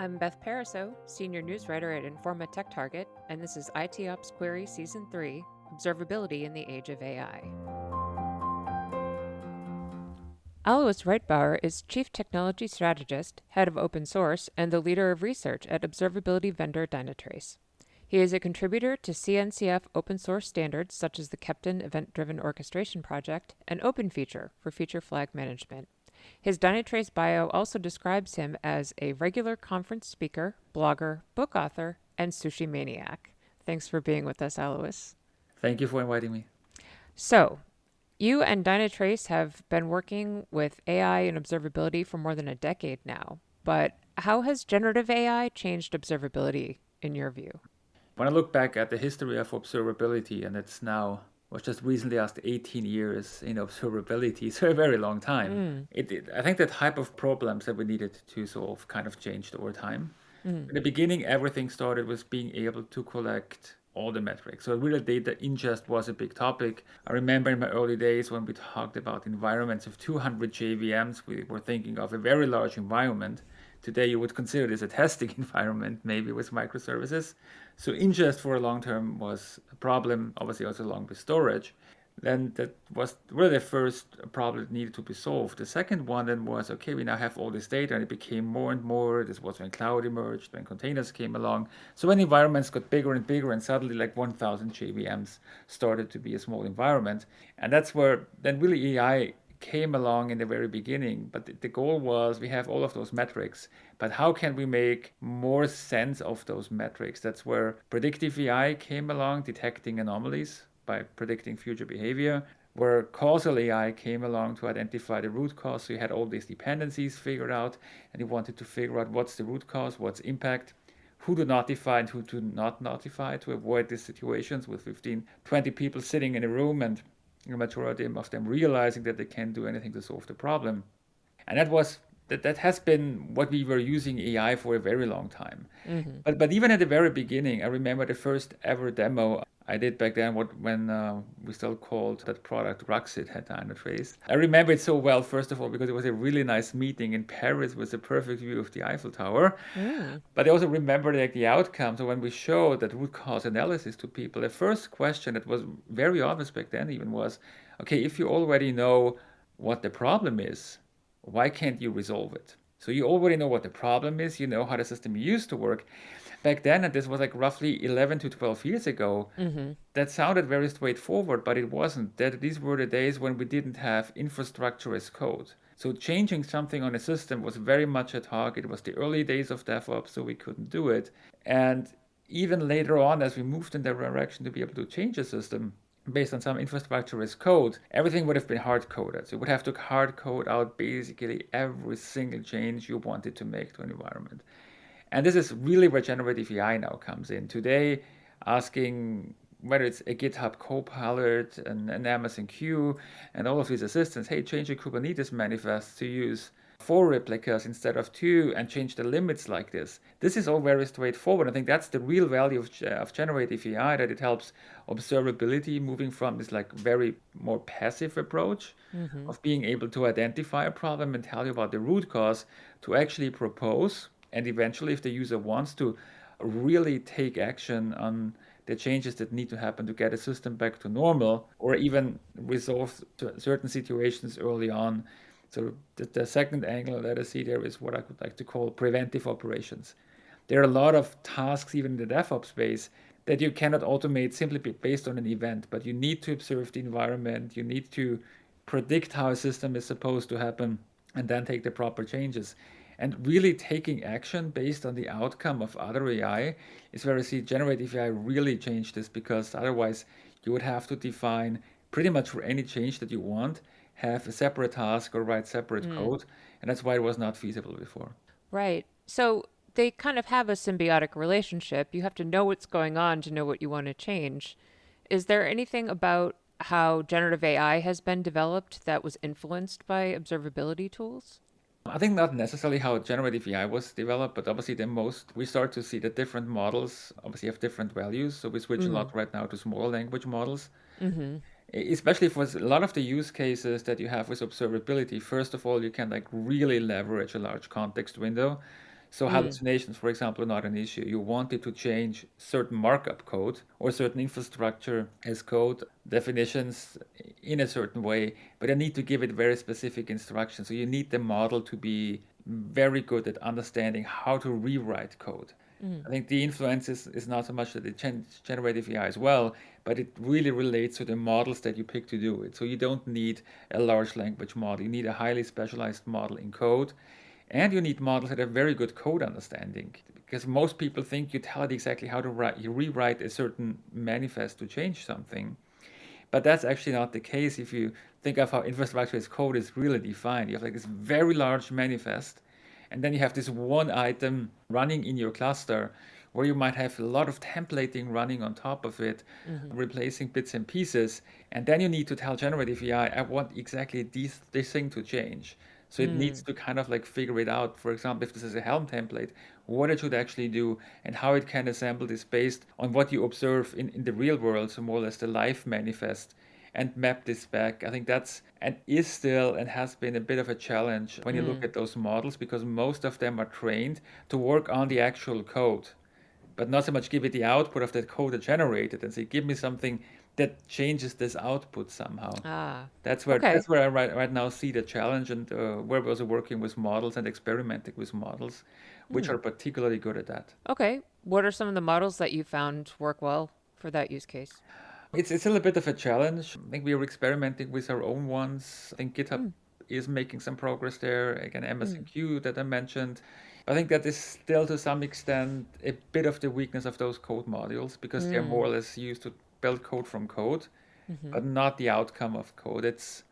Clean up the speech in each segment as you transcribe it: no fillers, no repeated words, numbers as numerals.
I'm Beth Pariseau, Senior News Writer at Informa Tech Target, and this is ITOps Query Season 3, Observability in the Age of AI. Alois Reitbauer is Chief Technology Strategist, Head of Open Source, and the leader of research at observability vendor Dynatrace. He is a contributor to CNCF open source standards such as the Keptn Event-Driven Orchestration Project and OpenFeature for feature flag management. His Dynatrace bio also describes him as a regular conference speaker, blogger, book author, and sushi maniac. Thanks for being with us, Alois. Thank you for inviting me. So, you and Dynatrace have been working with AI and observability for more than a decade now, but how has generative AI changed observability in your view? When I look back at the history of observability, and it's now was just recently asked 18 years in observability, so a very long time. I think the type of problems that we needed to solve kind of changed over time. In the beginning, everything started with being able to collect all the metrics. So really data ingest was a big topic. I remember in my early days when we talked about environments of 200 JVMs, we were thinking of a very large environment. Today you would consider this a testing environment, maybe with microservices. So ingest for a long term was a problem, obviously also along with storage. Then that was really the first problem that needed to be solved. The second one then was, okay, we now have all this data, and it became more and more. This was when cloud emerged, when containers came along. So when environments got bigger and bigger, and suddenly like 1,000 JVMs started to be a small environment. And that's where then really AI came along in the very beginning. But the goal was we have all of those metrics, but how can we make more sense of those metrics? That's where predictive AI came along, detecting anomalies by predicting future behavior, where causal AI came along to identify the root cause. So you had all these dependencies figured out, and you wanted to figure out what's the root cause, what's impact, who to notify and who to not notify to avoid these situations with 15, 20 people sitting in a room and the majority of them realizing that they can't do anything to solve the problem. And that has been what we were using AI for a very long time. But even at the very beginning, I remember the first ever demo I did back then when we still called that product Ruxit at Dynatrace. I remember it so well, first of all, because it was a really nice meeting in Paris with a perfect view of the Eiffel Tower. But I also remember the outcome. So when we showed that root cause analysis to people, the first question that was very obvious back then even was, okay, if you already know what the problem is, why can't you resolve it? So you already know what the problem is, you know how the system used to work. Back then, and this was like roughly 11 to 12 years ago, that sounded very straightforward, but it wasn't. These were the days when we didn't have infrastructure as code. So changing something on a system was very much ad hoc. It was the early days of DevOps, so we couldn't do it. And even later on, as we moved in that direction to be able to change a system, based on some infrastructure as code, everything would have been hard coded. So you would have to hard code out basically every single change you wanted to make to an environment. And this is really where generative AI now comes in. Today, asking whether it's a GitHub Copilot, an Amazon Q, and all of these assistants, hey, change your Kubernetes manifest to use 4 replicas instead of 2 and change the limits like this. This is all very straightforward. I think that's the real value of generative AI, that it helps observability moving from this like very more passive approach of being able to identify a problem and tell you about the root cause to actually propose, and eventually if the user wants to, really take action on the changes that need to happen to get a system back to normal, or even resolve certain situations early on. So the second angle that I see there is what I would like to call preventive operations. There are a lot of tasks, even in the DevOps space, that you cannot automate simply based on an event, but you need to observe the environment, you need to predict how a system is supposed to happen, and then take the proper changes. And really taking action based on the outcome of other AI is where I see generative AI really change this, because otherwise you would have to define pretty much for any change that you want, have a separate task or write separate code. And that's why it was not feasible before. Right. So they kind of have a symbiotic relationship. You have to know what's going on to know what you want to change. Is there anything about how generative AI has been developed that was influenced by observability tools? I think not necessarily how generative AI was developed, but obviously we start to see that different models obviously have different values. So we switch a lot right now to small language models, especially for a lot of the use cases that you have with observability. First of all, you can like really leverage a large context window. So hallucinations, for example, are not an issue. You wanted to change certain markup code or certain infrastructure as code definitions in a certain way, but I need to give it very specific instructions. So you need the model to be very good at understanding how to rewrite code. I think the influence is not so much that it changes generative AI as well, but it really relates to the models that you pick to do it. So you don't need a large language model. You need a highly specialized model in code, and you need models that have very good code understanding. Because most people think you tell it exactly how to write, you rewrite a certain manifest to change something. But that's actually not the case if you think of how infrastructure as code is really defined. You have like this very large manifest, and then you have this one item running in your cluster where you might have a lot of templating running on top of it, replacing bits and pieces. And then you need to tell generative AI, I want exactly this thing to change. So it needs to kind of like figure it out. For example, if this is a Helm template, what it should actually do and how it can assemble this based on what you observe in the real world, so more or less the life manifest, and map this back. I think that's and is still and has been a bit of a challenge when you look at those models because most of them are trained to work on the actual code, but not so much give it the output of that code it generated and say, give me something that changes this output somehow. Ah, That's okay. where I right now see the challenge and where we're also working with models and experimenting with models, which are particularly good at that. Okay. What are some of the models that you found work well for that use case? It's still a bit of a challenge. I think we are experimenting with our own ones. I think GitHub is making some progress there. Again, MSNQ that I mentioned. I think that is still to some extent a bit of the weakness of those code modules because they're more or less used to build code from code, but not the outcome of code. It's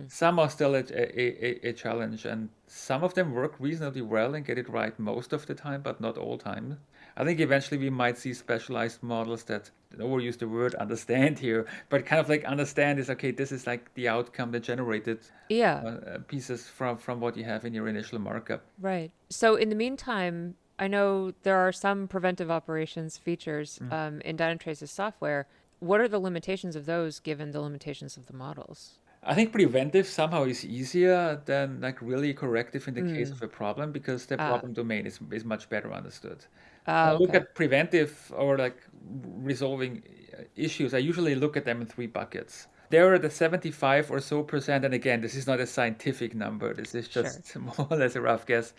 some are still a challenge, and some of them work reasonably well and get it right most of the time, but not all time. I think eventually we might see specialized models that overuse the word understand here, but kind of like understand is okay, this is like the outcome that generated Yeah, pieces from what you have in your initial markup. right. So in the meantime, I know there are some preventive operations features in Dynatrace's software. What are the limitations of those given the limitations of the models? I think preventive somehow is easier than like really corrective in the case of a problem because the Ah, problem domain is much better understood. When ah, I look okay. at preventive or like resolving issues, I usually look at them in three buckets. There are the 75 or so percent, and again, this is not a scientific number, this is Sure. just more or less a rough guess,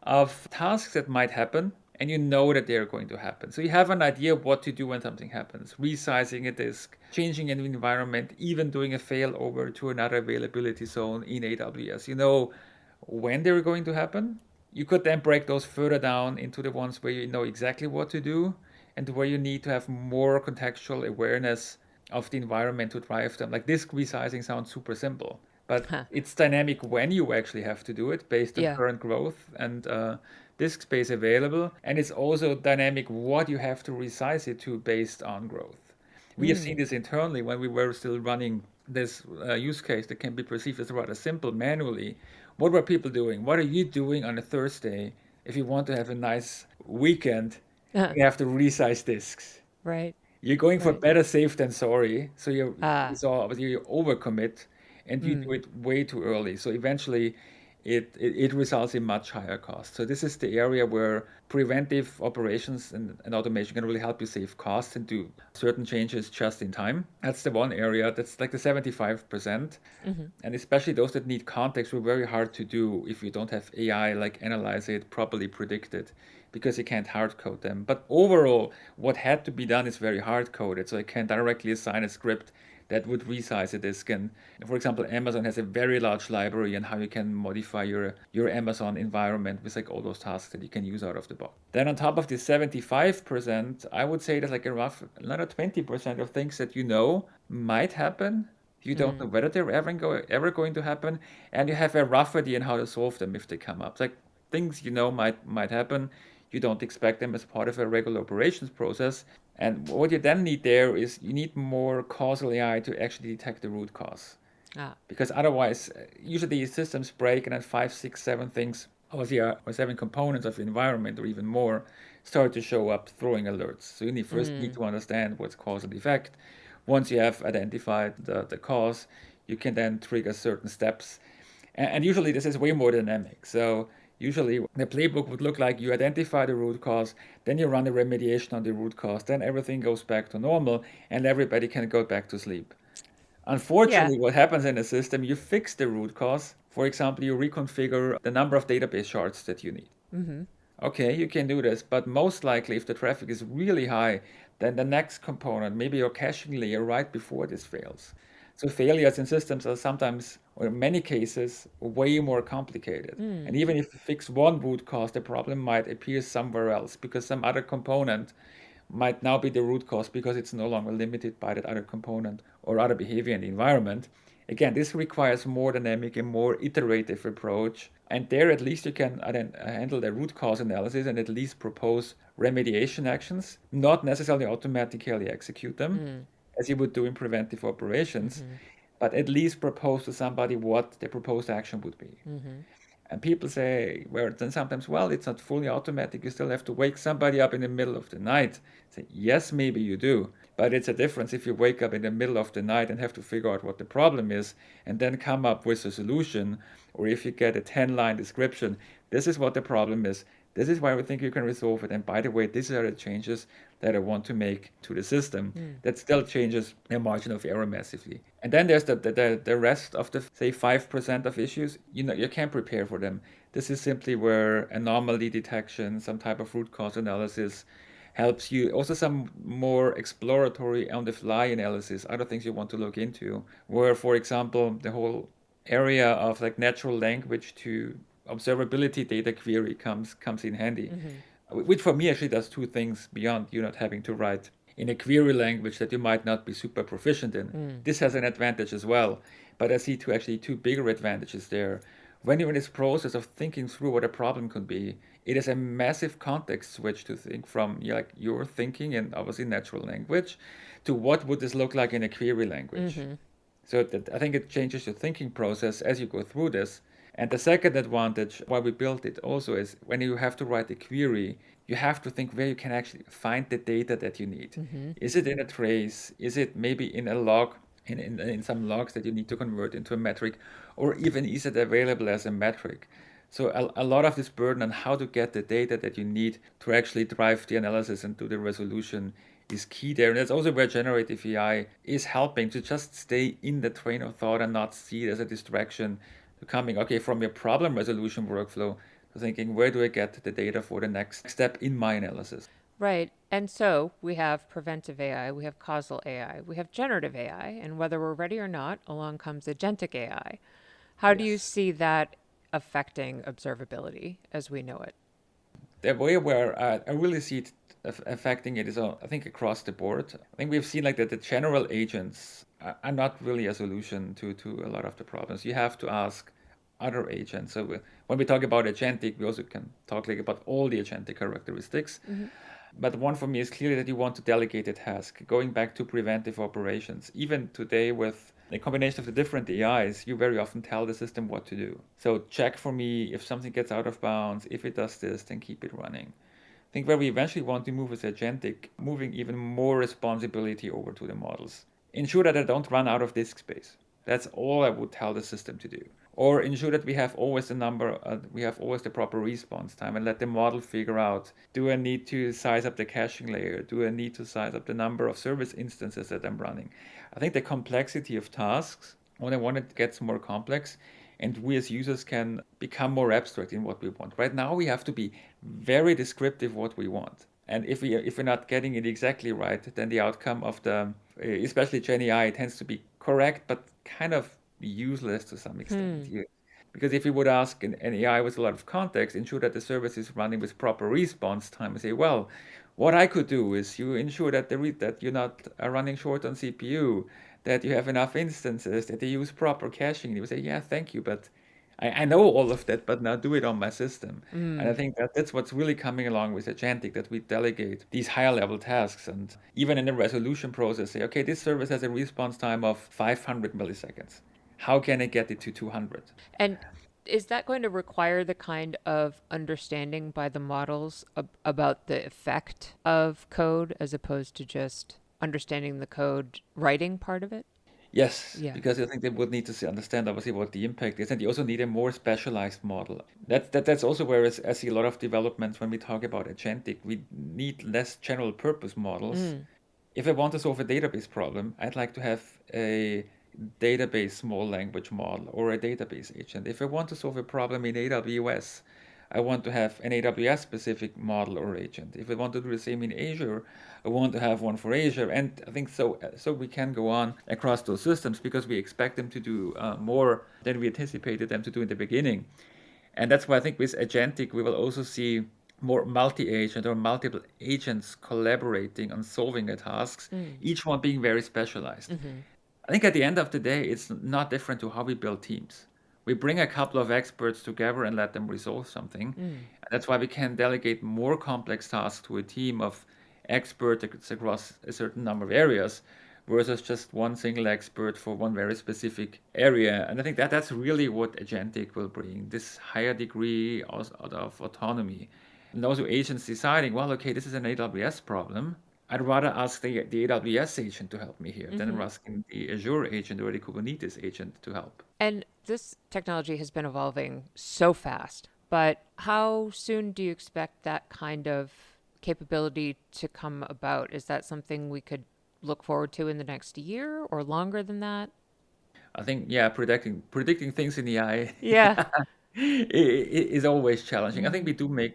of tasks that might happen, and you know that they're going to happen. So you have an idea what to do when something happens. Resizing a disk, changing an environment, even doing a failover to another availability zone in AWS. You know when they're going to happen. You could then break those further down into the ones where you know exactly what to do and where you need to have more contextual awareness of the environment to drive them. Like disk resizing sounds super simple, but Huh. it's dynamic when you actually have to do it based on Yeah. current growth and disk space available. And it's also dynamic what you have to resize it to based on growth. We have seen this internally when we were still running this use case that can be perceived as rather simple manually. What were people doing? What are you doing on a Thursday if you want to have a nice weekend and you have to resize disks? Right. You're going for Right. better safe than sorry. So Ah. you overcommit and you do it way too early. So eventually it results in much higher costs. So this is the area where preventive operations and automation can really help you save costs and do certain changes just in time. That's the one area that's like the 75%. And especially those that need context were very hard to do if you don't have AI like analyze it, properly predict it, because you can't hard code them. But overall, what had to be done is very hard coded. So I can directly assign a script that would resize a disk. And for example, Amazon has a very large library and how you can modify your Amazon environment with like all those tasks that you can use out of the box. Then on top of the 75%, I would say that like a rough another 20% of things that you know might happen. You don't know whether they're ever going to happen, and you have a rough idea on how to solve them if they come up. Like things you know might happen. You don't expect them as part of a regular operations process. And what you then need there is you need more causal AI to actually detect the root cause. Ah. Because otherwise, usually systems break and then five, six, seven things, or seven components of the environment or even more start to show up throwing alerts. So you first need to understand what's cause and effect. Once you have identified the cause, you can then trigger certain steps. And usually this is way more dynamic. So Usually the playbook would look like you identify the root cause, then you run a remediation on the root cause, then everything goes back to normal and everybody can go back to sleep. Yeah. Unfortunately, what happens in the system, you fix the root cause. For example, you reconfigure the number of database shards that you need. Mm-hmm. Okay, you can do this, but most likely if the traffic is really high, then the next component, maybe your caching layer right before this fails. So failures in systems are sometimes, or in many cases, way more complicated. And even if you fix one root cause, the problem might appear somewhere else because some other component might now be the root cause because it's no longer limited by that other component or other behavior in the environment. Again, this requires more dynamic and more iterative approach. And there, at least you can handle the root cause analysis and at least propose remediation actions, not necessarily automatically execute them, as you would do in preventive operations, Mm-hmm. but at least propose to somebody what the proposed action would be. Mm-hmm. And people say, well, then sometimes, well, it's not fully automatic. You still have to wake somebody up in the middle of the night. Say, yes, maybe you do. But it's a difference if you wake up in the middle of the night and have to figure out what the problem is and then come up with a solution, or if you get a 10-line description, this is what the problem is. This is why we think you can resolve it. And by the way, these are the changes that I want to make to the system. That still changes the margin of error massively. And then there's the rest of the, say, 5% of issues. You can't prepare for them. This is simply where anomaly detection, some type of root cause analysis helps you. Also, some more exploratory on the fly analysis, other things you want to look into, where, for example, the whole area of like natural language to observability data query comes in handy, which for me actually does two things beyond you not having to write in a query language that you might not be super proficient in. This has an advantage as well, but I see two bigger advantages there. When you're in this process of thinking through what a problem could be, it is a massive context switch to think from like your thinking and obviously natural language to what would this look like in a query language. Mm-hmm. So I think it changes your thinking process as you go through this. And the second advantage why we built it also is when you have to write a query, you have to think where you can actually find the data that you need. Mm-hmm. Is it in a trace? Is it maybe in a log, in some logs that you need to convert into a metric? Or even is it available as a metric? So a lot of this burden on how to get the data that you need to actually drive the analysis and do the resolution is key there. And that's also where generative AI is helping to just stay in the train of thought and not see it as a distraction to coming, okay, from your problem resolution workflow to thinking, where do I get the data for the next step in my analysis? Right. And so we have preventive AI, we have causal AI, we have generative AI, and whether we're ready or not, along comes agentic AI. How do you Yes. see that affecting observability as we know it? The way where I really see it affecting it is, I think, across the board. I think we've seen like that the general agents are not really a solution to a lot of the problems. You have to ask other agents. So when we talk about agentic, we also can talk like about all the agentic characteristics. Mm-hmm. But one for me is clearly that you want to delegate a task. Going back to preventive operations, even today with a combination of the different AIs, you very often tell the system what to do. So check for me if something gets out of bounds. If it does this, then keep it running. I think where we eventually want to move is agentic, moving even more responsibility over to the models. Ensure that I don't run out of disk space. That's all I would tell the system to do. Or ensure that we have always we have always the proper response time and let the model figure out, do I need to size up the caching layer? Do I need to size up the number of service instances that I'm running? I think the complexity of tasks, when I want it gets more complex, and we as users can become more abstract in what we want. Right now, we have to be very descriptive what we want. And if we're not getting it exactly right, then the outcome of especially Gen AI tends to be correct, but kind of useless to some extent. Hmm. Because if you would ask an AI with a lot of context, ensure that the service is running with proper response time, and say, well, what I could do is you ensure that that you're not running short on CPU, that you have enough instances, that they use proper caching. And you would say, yeah, thank you, but I know all of that, but now do it on my system. And I Mm. think that's what's really coming along with agentic, that we delegate these higher level tasks. And even in the resolution process, say, okay, this service has a response time of 500 milliseconds. How can I get it to 200? And is that going to require the kind of understanding by the models about the effect of code as opposed to just understanding the code writing part of it? Yes, Yeah. because I think they would need to understand obviously what the impact is, and you also need a more specialized model. That's also where I see a lot of developments when we talk about agentic. We need less general purpose models. Mm. If I want to solve a database problem, I'd like to have a database small language model or a database agent. If I want to solve a problem in AWS, I want to have an AWS specific model or agent. If I want to do the same in Azure, I want to have one for Azure. And I think so. So we can go on across those systems because we expect them to do more than we anticipated them to do in the beginning. And that's why I think with agentic, we will also see more multi-agent or multiple agents collaborating on solving the tasks, Mm. each one being very specialized. Mm-hmm. I think at the end of the day, it's not different to how we build teams. We bring a couple of experts together and let them resolve something. Mm. And that's why we can delegate more complex tasks to a team of experts across a certain number of areas versus just one single expert for one very specific area. And I think that that's really what agentic will bring, this higher degree of autonomy. And also agents deciding, well, okay, this is an AWS problem. I'd rather ask the AWS agent to help me here than Mm-hmm. asking the Azure agent or the Kubernetes agent to help. And this technology has been evolving so fast, but how soon do you expect that kind of capability to come about? Is that something we could look forward to in the next year or longer than that? I think, yeah, predicting things in AI Yeah. is always challenging. I think Mm. we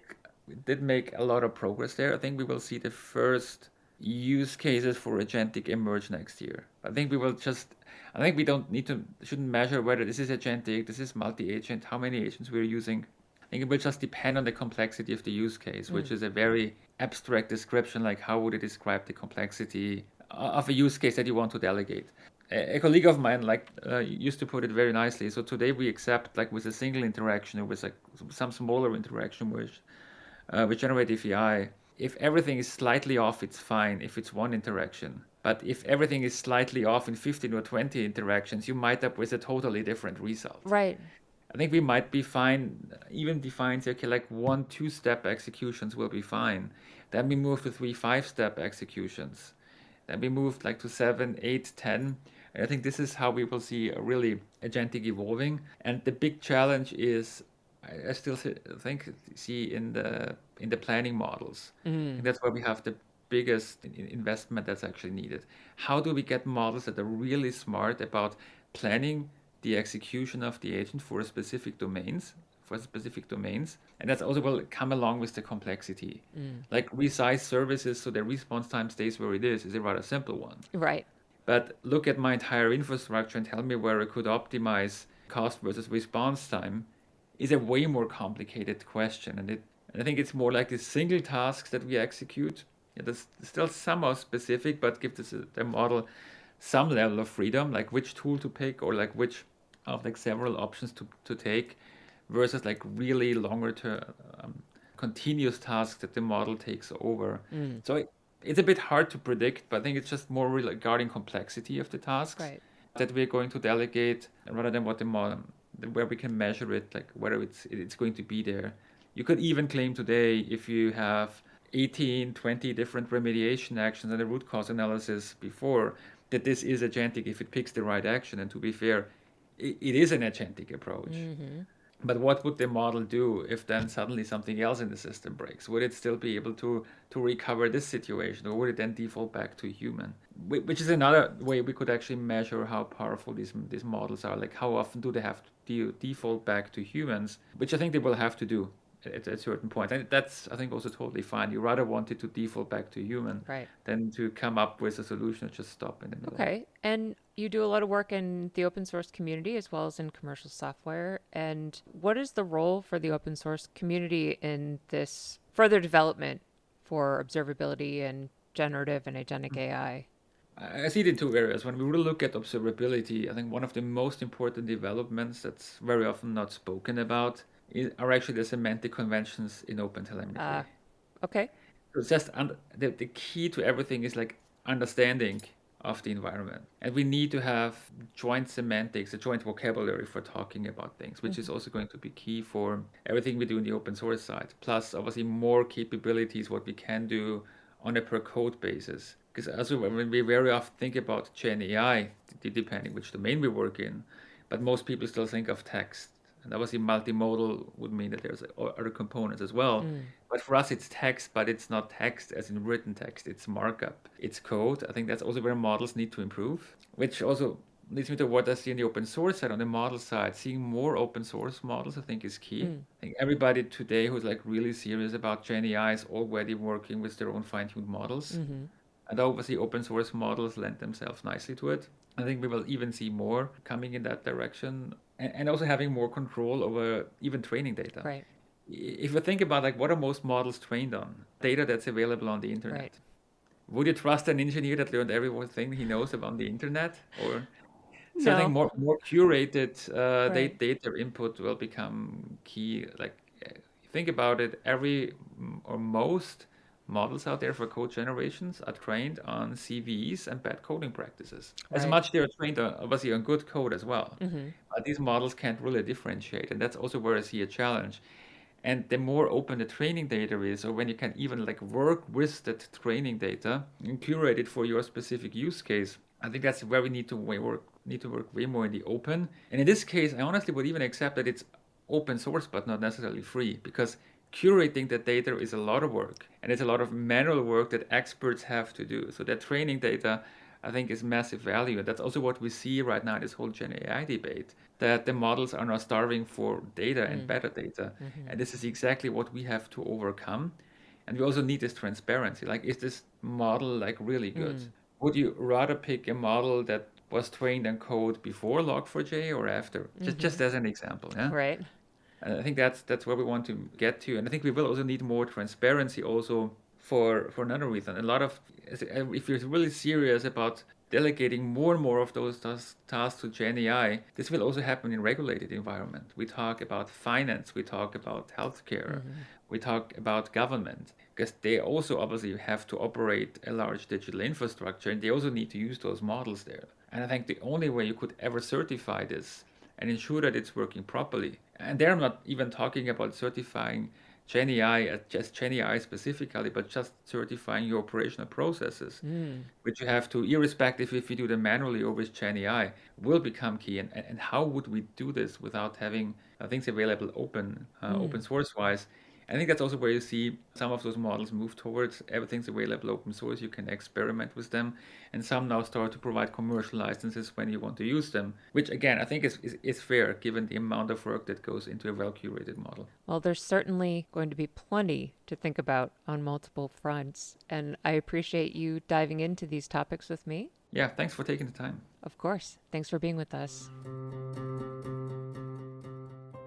did make a lot of progress there. I think we will see the first use cases for agentic emerge next year. I think we don't need to shouldn't measure whether this is agentic, this is multi-agent, how many agents we're using. I think it will just depend on the complexity of the use case, which Mm. is a very abstract description, like how would you describe the complexity of a use case that you want to delegate. A colleague of mine used to put it very nicely. So today we accept like with a single interaction or with like some smaller interaction with generative AI. If everything is slightly off, it's fine if it's one interaction. But if everything is slightly off in 15 or 20 interactions, you might up with a totally different result. Right. I think we might be fine, even define, say, okay, like 1, 2 step executions will be fine. Then we move to 3, 5 step executions. Then we moved like to 7, 8, 10. And I think this is how we will see a really agentic evolving. And the big challenge is, I still think see in the planning models. I think Mm. that's where we have the biggest investment that's actually needed. How do we get models that are really smart about planning the execution of the agent for specific domains, and that's also will come along with the complexity. Mm. Like resize services so the response time stays where it is a rather simple one. Right. But look at my entire infrastructure and tell me where I could optimize cost versus response time is a way more complicated question. And I think it's more like the single tasks that we execute. Yeah, that's still somehow specific, but give the model some level of freedom, like which tool to pick or like which of like several options to take versus like really longer term continuous tasks that the model takes over. Mm. So it's a bit hard to predict, but I think it's just more regarding complexity of the tasks Right. that we're going to delegate rather than what the model where we can measure it, like whether it's going to be there. You could even claim today if you have 18, 20 different remediation actions and a root cause analysis before that this is agentic if it picks the right action. And to be fair, it is an agentic approach. Mm-hmm. But what would the model do if then suddenly something else in the system breaks? Would it still be able to recover this situation, or would it then default back to human? Which is another way we could actually measure how powerful these models are. Like how often do they have to default back to humans? Which I think they will have to do at a certain point. And that's I think also totally fine. You rather want it to default back to human Right. than to come up with a solution that just stop in the middle. Okay. And you do a lot of work in the open source community as well as in commercial software. And what is the role for the open source community in this further development for observability and generative and agentic AI? I see it in two areas. When we really look at observability, I think one of the most important developments that's very often not spoken about are actually the semantic conventions in Uh, OpenTelemetry. okay. So it's just the key to everything is like understanding of the environment. And we need to have joint semantics, a joint vocabulary for talking about things, which is Mm-hmm. also going to be key for everything we do in the open source side. Plus, obviously, more capabilities, what we can do on a per code basis. Because also when we very often think about Gen AI, depending which domain we work in. But most people still think of text. And obviously multimodal would mean that there's other components as well. But for us, it's text, but it's not text as in written text. It's markup, it's code. I think that's also where models need to improve, which also leads me to what I see in the open source side. On the model side, seeing more open source models, I think, is key. I think everybody today who's like really serious about Gen AI is already working with their own fine-tuned models. And obviously, open source models lend themselves nicely to it. I think we will even see more coming in that direction, and also having more control over even training data. Right. If you think about like what are most models trained on, data that's available on the internet. Right. Would you trust an engineer that learned everything he knows about the internet? Or so I No. think more curated Right. data input will become key. Like think about it, every or most models out there for code generations are trained on CVEs and bad coding practices. As Right. much they are trained on, obviously on good code as well. But these models can't really differentiate, and that's also where I see a challenge. And the more open the training data is, or when you can even like work with that training data and curate it for your specific use case, I think that's where we need to work way more in the open. And in this case, I honestly would even accept that it's open source, but not necessarily free, because curating that data is a lot of work, and it's a lot of manual work that experts have to do. So that training data, I think, is massive value. And that's also what we see right now in this whole Gen AI debate, that the models are now starving for data and better data. And this is exactly what we have to overcome. And we also need this transparency. Like, is this model like really good? Would you rather pick a model that was trained on code before Log4j or after? Just as an example, yeah? Right. And I think that's where we want to get to. And I think we will also need more transparency also for another reason. A lot of, if you're really serious about delegating more and more of those tasks to Gen AI, this will also happen in regulated environment. We talk about finance, we talk about healthcare, we talk about government, because they also obviously have to operate a large digital infrastructure, and they also need to use those models there. And I think the only way you could ever certify this and ensure that it's working properly, and there I'm not even talking about certifying Gen AI, just Gen AI specifically, but just certifying your operational processes, which you have to, irrespective if you do them manually or with Gen AI, will become key. And how would we do this without having things available open source wise? I think that's also where you see some of those models move towards everything's available open source. You can experiment with them, and some now start to provide commercial licenses when you want to use them, which again I think is fair given the amount of work that goes into a well-curated model. Well, there's certainly going to be plenty to think about on multiple fronts, and I appreciate you diving into these topics with me. Yeah, thanks for taking the time. Of course. Thanks for being with us.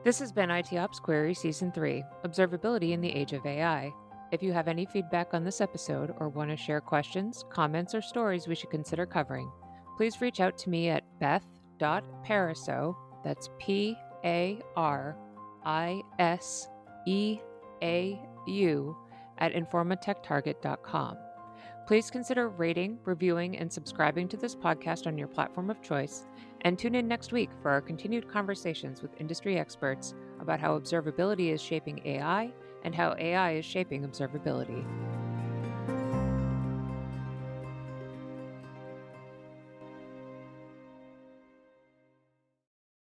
This has been ITOps Query Season 3, Observability in the Age of AI. If you have any feedback on this episode or want to share questions, comments, or stories we should consider covering, please reach out to me at beth.pariseau, that's PARISEAU, at informatechtarget.com. Please consider rating, reviewing, and subscribing to this podcast on your platform of choice, and tune in next week for our continued conversations with industry experts about how observability is shaping AI and how AI is shaping observability.